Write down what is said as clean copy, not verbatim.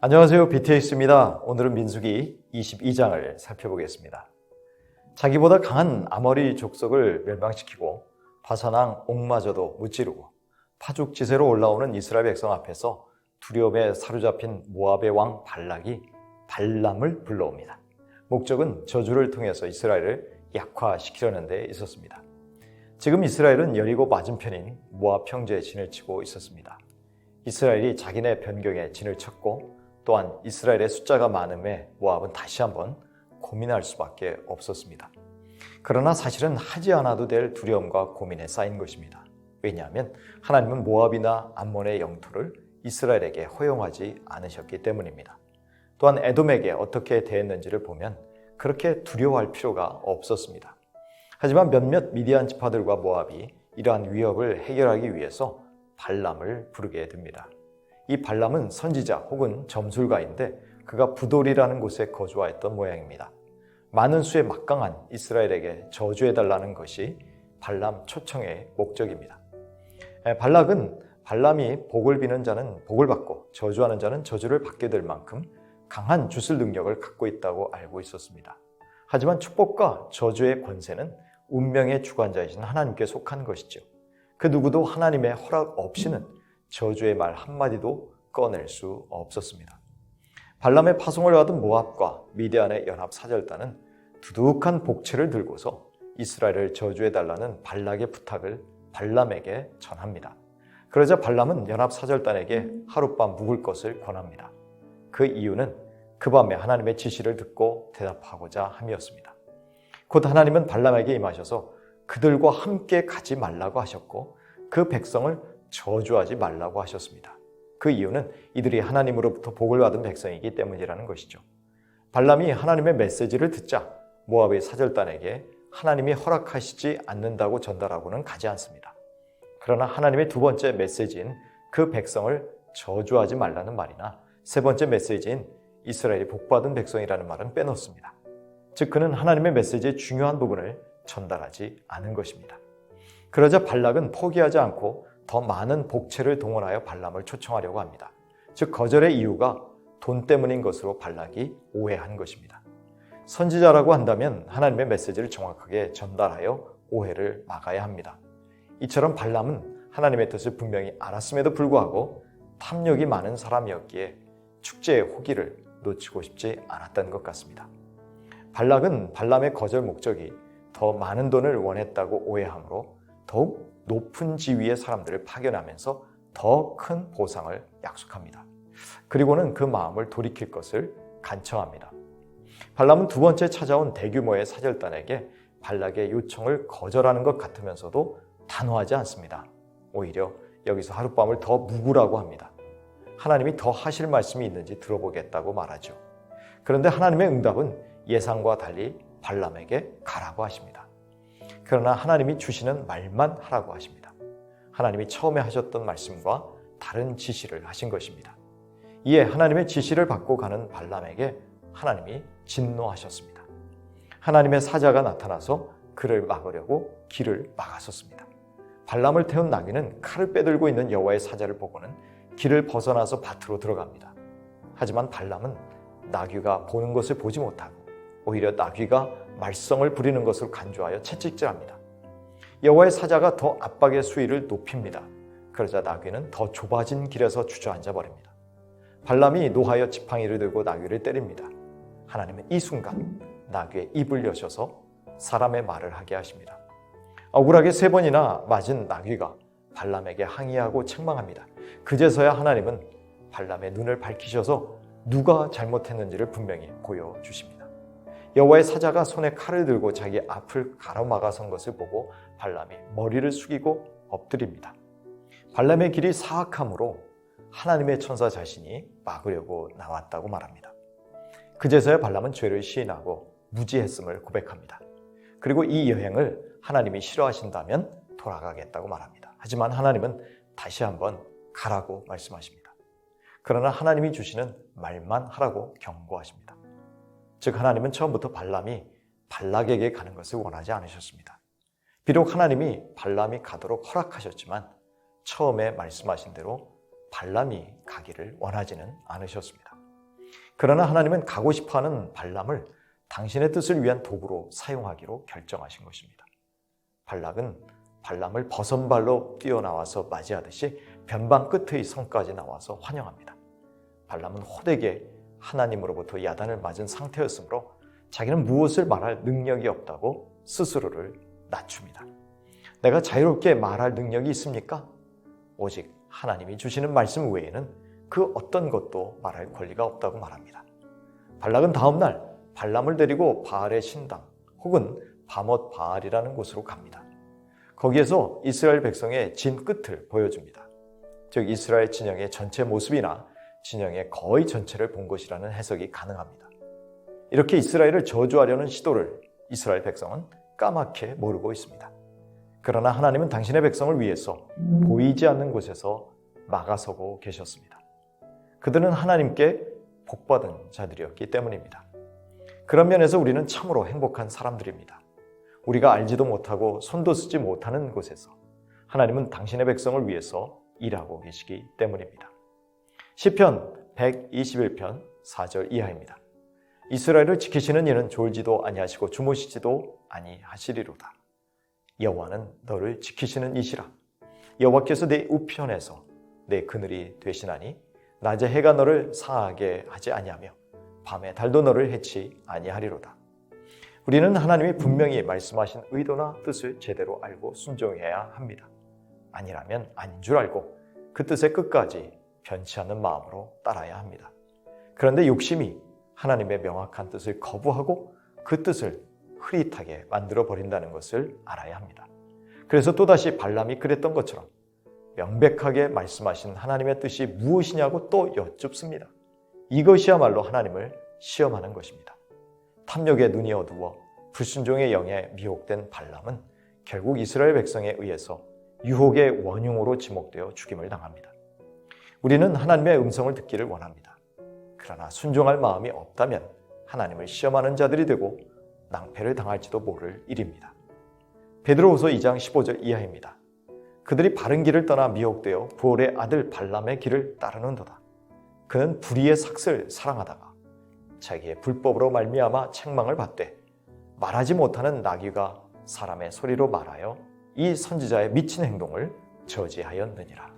안녕하세요. BTX입니다. 오늘은 민수기 22장을 살펴보겠습니다. 자기보다 강한 아모리 족속을 멸망시키고 바산왕 옥마저도 무찌르고 파죽지세로 올라오는 이스라엘 백성 앞에서 두려움에 사로잡힌 모압의 왕 발락이 발람을 불러옵니다. 목적은 저주를 통해서 이스라엘을 약화시키려는 데 있었습니다. 지금 이스라엘은 여리고 맞은편인 모압 평지에 진을 치고 있었습니다. 이스라엘이 자기네 변경에 진을 쳤고 또한 이스라엘의 숫자가 많음에 모압은 다시 한번 고민할 수밖에 없었습니다. 그러나 사실은 하지 않아도 될 두려움과 고민에 쌓인 것입니다. 왜냐하면 하나님은 모압이나 암몬의 영토를 이스라엘에게 허용하지 않으셨기 때문입니다. 또한 에돔에게 어떻게 대했는지를 보면 그렇게 두려워할 필요가 없었습니다. 하지만 몇몇 미디안 지파들과 모압이 이러한 위협을 해결하기 위해서 발람을 부르게 됩니다. 이 발람은 선지자 혹은 점술가인데 그가 부돌이라는 곳에 거주하였던 모양입니다. 많은 수의 막강한 이스라엘에게 저주해달라는 것이 발람 초청의 목적입니다. 발락은 발람이 복을 비는 자는 복을 받고 저주하는 자는 저주를 받게 될 만큼 강한 주술 능력을 갖고 있다고 알고 있었습니다. 하지만 축복과 저주의 권세는 운명의 주관자이신 하나님께 속한 것이죠. 그 누구도 하나님의 허락 없이는 저주의 말 한마디도 꺼낼 수 없었습니다. 발람의 파송을 받은 모압과 미디안의 연합 사절단은 두둑한 복채를 들고서 이스라엘을 저주해달라는 발락의 부탁을 발람에게 전합니다. 그러자 발람은 연합 사절단에게 하룻밤 묵을 것을 권합니다. 그 이유는 그 밤에 하나님의 지시를 듣고 대답하고자 함이었습니다. 곧 하나님은 발람에게 임하셔서 그들과 함께 가지 말라고 하셨고 그 백성을 저주하지 말라고 하셨습니다. 그 이유는 이들이 하나님으로부터 복을 받은 백성이기 때문이라는 것이죠. 발람이 하나님의 메시지를 듣자 모압의 사절단에게 하나님이 허락하시지 않는다고 전달하고는 가지 않습니다. 그러나 하나님의 두 번째 메시지인 그 백성을 저주하지 말라는 말이나 세 번째 메시지인 이스라엘이 복받은 백성이라는 말은 빼놓습니다. 즉 그는 하나님의 메시지의 중요한 부분을 전달하지 않은 것입니다. 그러자 발락은 포기하지 않고 더 많은 복채를 동원하여 발람을 초청하려고 합니다. 즉 거절의 이유가 돈 때문인 것으로 발락이 오해한 것입니다. 선지자라고 한다면 하나님의 메시지를 정확하게 전달하여 오해를 막아야 합니다. 이처럼 발람은 하나님의 뜻을 분명히 알았음에도 불구하고 탐욕이 많은 사람이었기에 축제의 호기를 놓치고 싶지 않았던 것 같습니다. 발락은 발람의 거절 목적이 더 많은 돈을 원했다고 오해하므로 더욱 높은 지위의 사람들을 파견하면서 더 큰 보상을 약속합니다. 그리고는 그 마음을 돌이킬 것을 간청합니다. 발람은 두 번째 찾아온 대규모의 사절단에게 발락의 요청을 거절하는 것 같으면서도 단호하지 않습니다. 오히려 여기서 하룻밤을 더 묵으라고 합니다. 하나님이 더 하실 말씀이 있는지 들어보겠다고 말하죠. 그런데 하나님의 응답은 예상과 달리 발람에게 가라고 하십니다. 그러나 하나님이 주시는 말만 하라고 하십니다. 하나님이 처음에 하셨던 말씀과 다른 지시를 하신 것입니다. 이에 하나님의 지시를 받고 가는 발람에게 하나님이 진노하셨습니다. 하나님의 사자가 나타나서 그를 막으려고 길을 막았었습니다. 발람을 태운 나귀는 칼을 빼들고 있는 여호와의 사자를 보고는 길을 벗어나서 밭으로 들어갑니다. 하지만 발람은 나귀가 보는 것을 보지 못하고 오히려 나귀가 말썽을 부리는 것을 간주하여 채찍질합니다. 여호와의 사자가 더 압박의 수위를 높입니다. 그러자 나귀는 더 좁아진 길에서 주저앉아 버립니다. 발람이 노하여 지팡이를 들고 나귀를 때립니다. 하나님은 이 순간 나귀의 입을 여셔서 사람의 말을 하게 하십니다. 억울하게 3번이나 맞은 나귀가 발람에게 항의하고 책망합니다. 그제서야 하나님은 발람의 눈을 밝히셔서 누가 잘못했는지를 분명히 보여주십니다. 여호와의 사자가 손에 칼을 들고 자기 앞을 가로막아선 것을 보고 발람이 머리를 숙이고 엎드립니다. 발람의 길이 사악함으로 하나님의 천사 자신이 막으려고 나왔다고 말합니다. 그제서야 발람은 죄를 시인하고 무지했음을 고백합니다. 그리고 이 여행을 하나님이 싫어하신다면 돌아가겠다고 말합니다. 하지만 하나님은 다시 한번 가라고 말씀하십니다. 그러나 하나님이 주시는 말만 하라고 경고하십니다. 즉 하나님은 처음부터 발람이 발락에게 가는 것을 원하지 않으셨습니다. 비록 하나님이 발람이 가도록 허락하셨지만 처음에 말씀하신 대로 발람이 가기를 원하지는 않으셨습니다. 그러나 하나님은 가고 싶어하는 발람을 당신의 뜻을 위한 도구로 사용하기로 결정하신 것입니다. 발락은 발람을 버선발로 뛰어나와서 맞이하듯이 변방 끝의 성까지 나와서 환영합니다. 발람은 호되게 하나님으로부터 야단을 맞은 상태였으므로 자기는 무엇을 말할 능력이 없다고 스스로를 낮춥니다. 내가 자유롭게 말할 능력이 있습니까? 오직 하나님이 주시는 말씀 외에는 그 어떤 것도 말할 권리가 없다고 말합니다. 발락은 다음날 발람을 데리고 바알의 신당 혹은 바못 바알이라는 곳으로 갑니다. 거기에서 이스라엘 백성의 진 끝을 보여줍니다. 즉 이스라엘 진영의 전체 모습이나 진영의 거의 전체를 본 것이라는 해석이 가능합니다. 이렇게 이스라엘을 저주하려는 시도를 이스라엘 백성은 까맣게 모르고 있습니다. 그러나 하나님은 당신의 백성을 위해서 보이지 않는 곳에서 막아서고 계셨습니다. 그들은 하나님께 복받은 자들이었기 때문입니다. 그런 면에서 우리는 참으로 행복한 사람들입니다. 우리가 알지도 못하고 손도 쓰지 못하는 곳에서 하나님은 당신의 백성을 위해서 일하고 계시기 때문입니다. 시편 121편 4절 이하입니다. 이스라엘을 지키시는 이는 졸지도 아니하시고 주무시지도 아니하시리로다. 여호와는 너를 지키시는 이시라. 여호와께서 내 우편에서 내 그늘이 되시나니 낮에 해가 너를 상하게 하지 아니하며 밤에 달도 너를 해치 아니하리로다. 우리는 하나님이 분명히 말씀하신 의도나 뜻을 제대로 알고 순종해야 합니다. 아니라면 아닌 줄 알고 그 뜻의 끝까지 변치 않는 마음으로 따라야 합니다. 그런데 욕심이 하나님의 명확한 뜻을 거부하고 그 뜻을 흐릿하게 만들어 버린다는 것을 알아야 합니다. 그래서 또다시 발람이 그랬던 것처럼 명백하게 말씀하신 하나님의 뜻이 무엇이냐고 또 여쭙습니다. 이것이야말로 하나님을 시험하는 것입니다. 탐욕의 눈이 어두워 불순종의 영에 미혹된 발람은 결국 이스라엘 백성에 의해서 유혹의 원흉으로 지목되어 죽임을 당합니다. 우리는 하나님의 음성을 듣기를 원합니다. 그러나 순종할 마음이 없다면 하나님을 시험하는 자들이 되고 낭패를 당할지도 모를 일입니다. 베드로후서 2장 15절 이하입니다. 그들이 바른 길을 떠나 미혹되어 부올의 아들 발람의 길을 따르는도다. 그는 불의의 삭슬 사랑하다가 자기의 불법으로 말미암아 책망을 받되 말하지 못하는 나귀가 사람의 소리로 말하여 이 선지자의 미친 행동을 저지하였느니라.